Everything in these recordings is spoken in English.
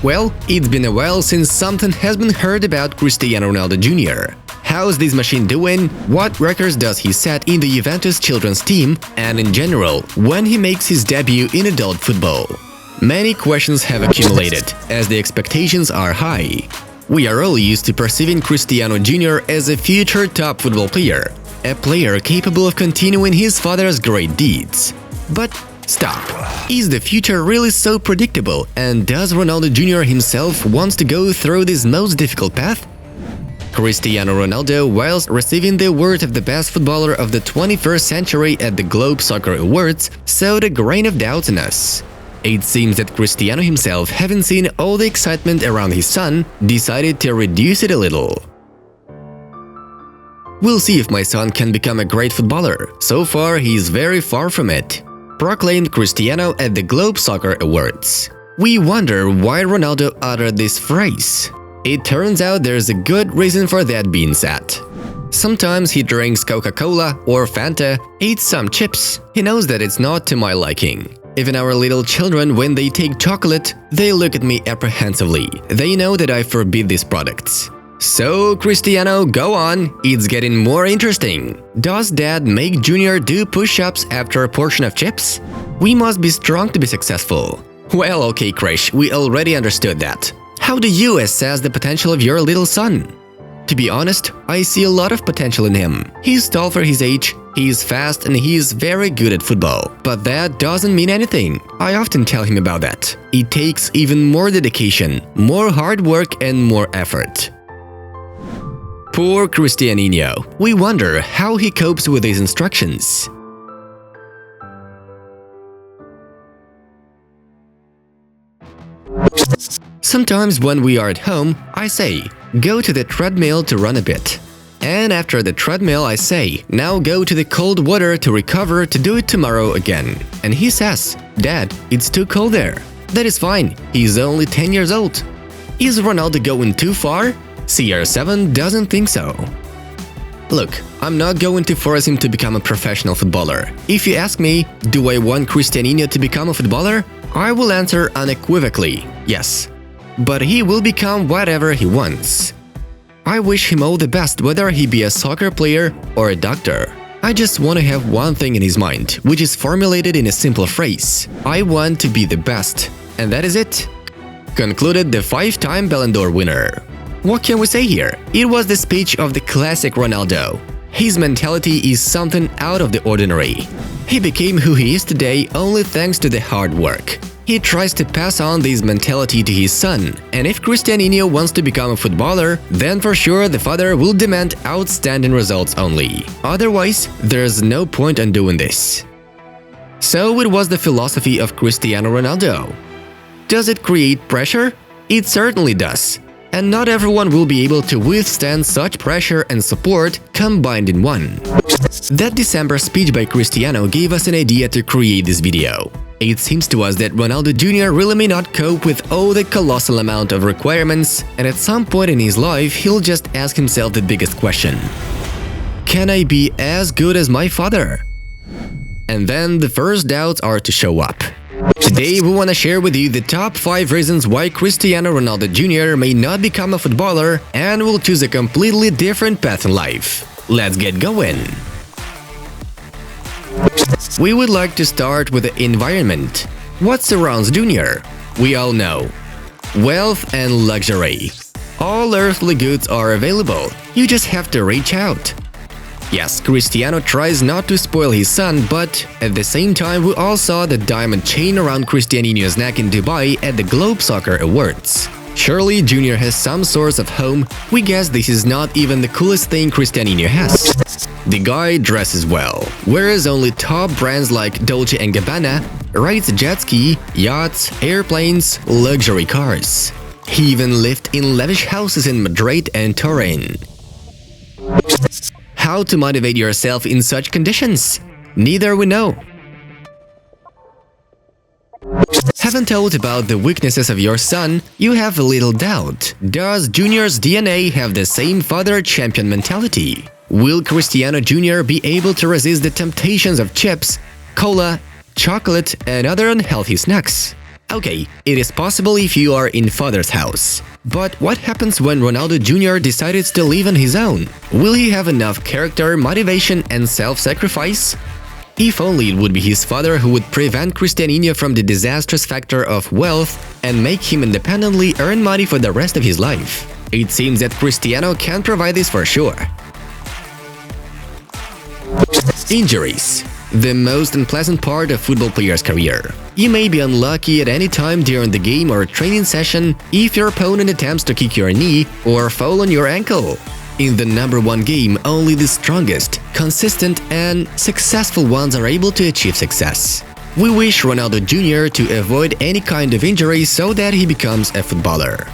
Well, it's been a while since something has been heard about Cristiano Ronaldo Jr. How's this machine doing? What records does he set in the Juventus children's team? And in general, when he makes his debut in adult football? Many questions have accumulated, as the expectations are high. We are all used to perceiving Cristiano Jr. as a future top football player, a player capable of continuing his father's great deeds. But stop. Is the future really so predictable, and does Ronaldo Jr. himself want to go through this most difficult path? Cristiano Ronaldo, whilst receiving the award of the best footballer of the 21st century at the Globe Soccer Awards, sowed a grain of doubt in us. It seems that Cristiano himself, having seen all the excitement around his son, decided to reduce it a little. We'll see if my son can become a great footballer. So far, he's very far from it, proclaimed Cristiano at the Globe Soccer Awards. We wonder why Ronaldo uttered this phrase. It turns out there's a good reason for that being said. Sometimes he drinks Coca-Cola or Fanta, eats some chips. He knows that it's not to my liking. Even our little children, when they take chocolate, they look at me apprehensively. They know that I forbid these products. So, Cristiano, go on, it's getting more interesting. Does Dad make Junior do push-ups after a portion of chips? We must be strong to be successful. Well, okay, Krish, we already understood that. How do you assess the potential of your little son? To be honest, I see a lot of potential in him. He's tall for his age, he's fast, and he's very good at football. But that doesn't mean anything. I often tell him about that. It takes even more dedication, more hard work, and more effort. Poor Cristianinho. We wonder how he copes with these instructions. Sometimes when we are at home, I say, go to the treadmill to run a bit. And after the treadmill I say, now go to the cold water to recover to do it tomorrow again. And he says, Dad, it's too cold there. That is fine, he's only 10 years old. Is Ronaldo going too far? CR7 doesn't think so. Look, I'm not going to force him to become a professional footballer. If you ask me, do I want Cristianinho to become a footballer? I will answer unequivocally, yes. But he will become whatever he wants. I wish him all the best, whether he be a soccer player or a doctor. I just want to have one thing in his mind, which is formulated in a simple phrase. I want to be the best. And that is it. Concluded the 5-time Ballon d'Or winner. What can we say here? It was the speech of the classic Ronaldo. His mentality is something out of the ordinary. He became who he is today only thanks to the hard work. He tries to pass on this mentality to his son, and if Cristianinho wants to become a footballer, then for sure the father will demand outstanding results only. Otherwise, there's no point in doing this. So it was the philosophy of Cristiano Ronaldo. Does it create pressure? It certainly does. And not everyone will be able to withstand such pressure and support combined in one. That December speech by Cristiano gave us an idea to create this video. It seems to us that Ronaldo Jr. really may not cope with all the colossal amount of requirements, and at some point in his life he'll just ask himself the biggest question. Can I be as good as my father? And then the first doubts are to show up. Today we want to share with you the top 5 reasons why Cristiano Ronaldo Jr. may not become a footballer and will choose a completely different path in life. Let's get going! We would like to start with the environment. What surrounds Jr.? We all know. Wealth and luxury. All earthly goods are available, you just have to reach out. Yes, Cristiano tries not to spoil his son, but at the same time we all saw the diamond chain around Cristianinho's neck in Dubai at the Globe Soccer Awards. Surely Junior has some source of home. We guess this is not even the coolest thing Cristianinho has. The guy dresses well, wears only top brands like Dolce & Gabbana, rides a jet ski, yachts, airplanes, luxury cars. He even lived in lavish houses in Madrid and Turin. How to motivate yourself in such conditions? Neither we know. Haven't thought about the weaknesses of your son? You have a little doubt. Does Junior's DNA have the same father champion mentality? Will Cristiano Jr. be able to resist the temptations of chips, cola, chocolate, and other unhealthy snacks? Okay, it is possible if you are in father's house. But what happens when Ronaldo Jr. decides to live on his own? Will he have enough character, motivation and self-sacrifice? If only it would be his father who would prevent Cristiano from the disastrous factor of wealth and make him independently earn money for the rest of his life. It seems that Cristiano can provide this for sure. Injuries. The most unpleasant part of football player's career. You may be unlucky at any time during the game or training session if your opponent attempts to kick your knee or fall on your ankle. In the number one game, only the strongest, consistent and successful ones are able to achieve success. We wish Ronaldo Jr. to avoid any kind of injury so that he becomes a footballer.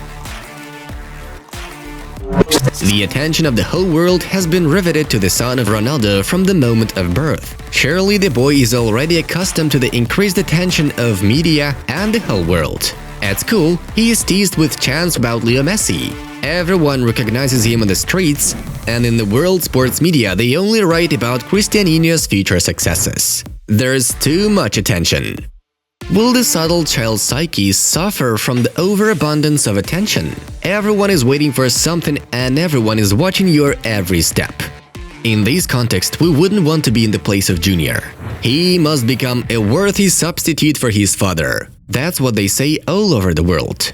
The attention of the whole world has been riveted to the son of Ronaldo from the moment of birth. Surely the boy is already accustomed to the increased attention of media and the whole world. At school, he is teased with chants about Leo Messi. Everyone recognizes him on the streets, and in the world sports media they only write about Cristiano's future successes. There's too much attention. Will the subtle child's psyche suffer from the overabundance of attention? Everyone is waiting for something and everyone is watching your every step. In this context, we wouldn't want to be in the place of Junior. He must become a worthy substitute for his father. That's what they say all over the world.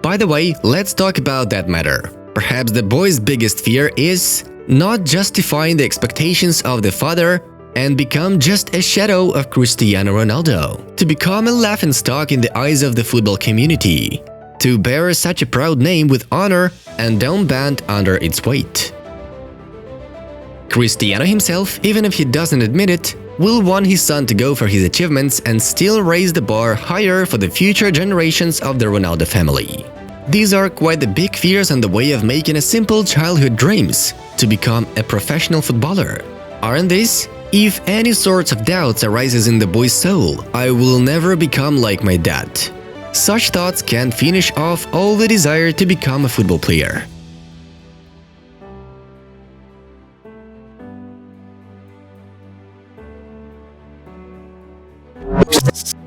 By the way, let's talk about that matter. Perhaps the boy's biggest fear is not justifying the expectations of the father and become just a shadow of Cristiano Ronaldo, to become a laughingstock in the eyes of the football community, to bear such a proud name with honor and don't bend under its weight. Cristiano himself, even if he doesn't admit it, will want his son to go for his achievements and still raise the bar higher for the future generations of the Ronaldo family. These are quite the big fears on the way of making a simple childhood dreams to become a professional footballer. Aren't these? If any sorts of doubts arises in the boy's soul, I will never become like my dad. Such thoughts can finish off all the desire to become a football player.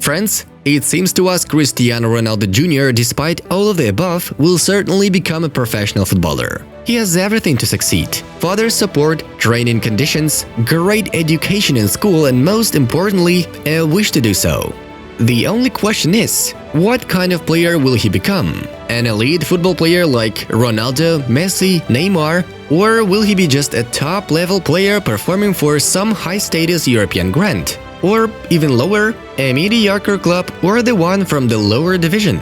Friends, it seems to us Cristiano Ronaldo Jr., despite all of the above, will certainly become a professional footballer. He has everything to succeed: father's support, training conditions, great education in school, and most importantly, a wish to do so. The only question is, what kind of player will he become? An elite football player like Ronaldo, Messi, Neymar? Or will he be just a top-level player performing for some high-status European grant? Or even lower, a mediocre club or the one from the lower division?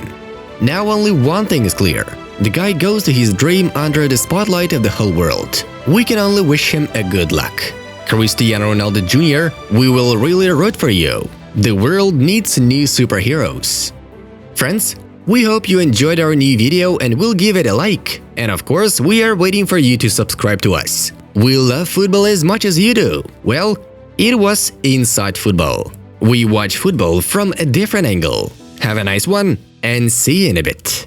Now only one thing is clear: the guy goes to his dream under the spotlight of the whole world. We can only wish him a good luck. Cristiano Ronaldo Jr., we will really root for you. The world needs new superheroes. Friends, we hope you enjoyed our new video and will give it a like. And of course, we are waiting for you to subscribe to us. We love football as much as you do. Well, it was Inside Football. We watch football from a different angle. Have a nice one and see you in a bit.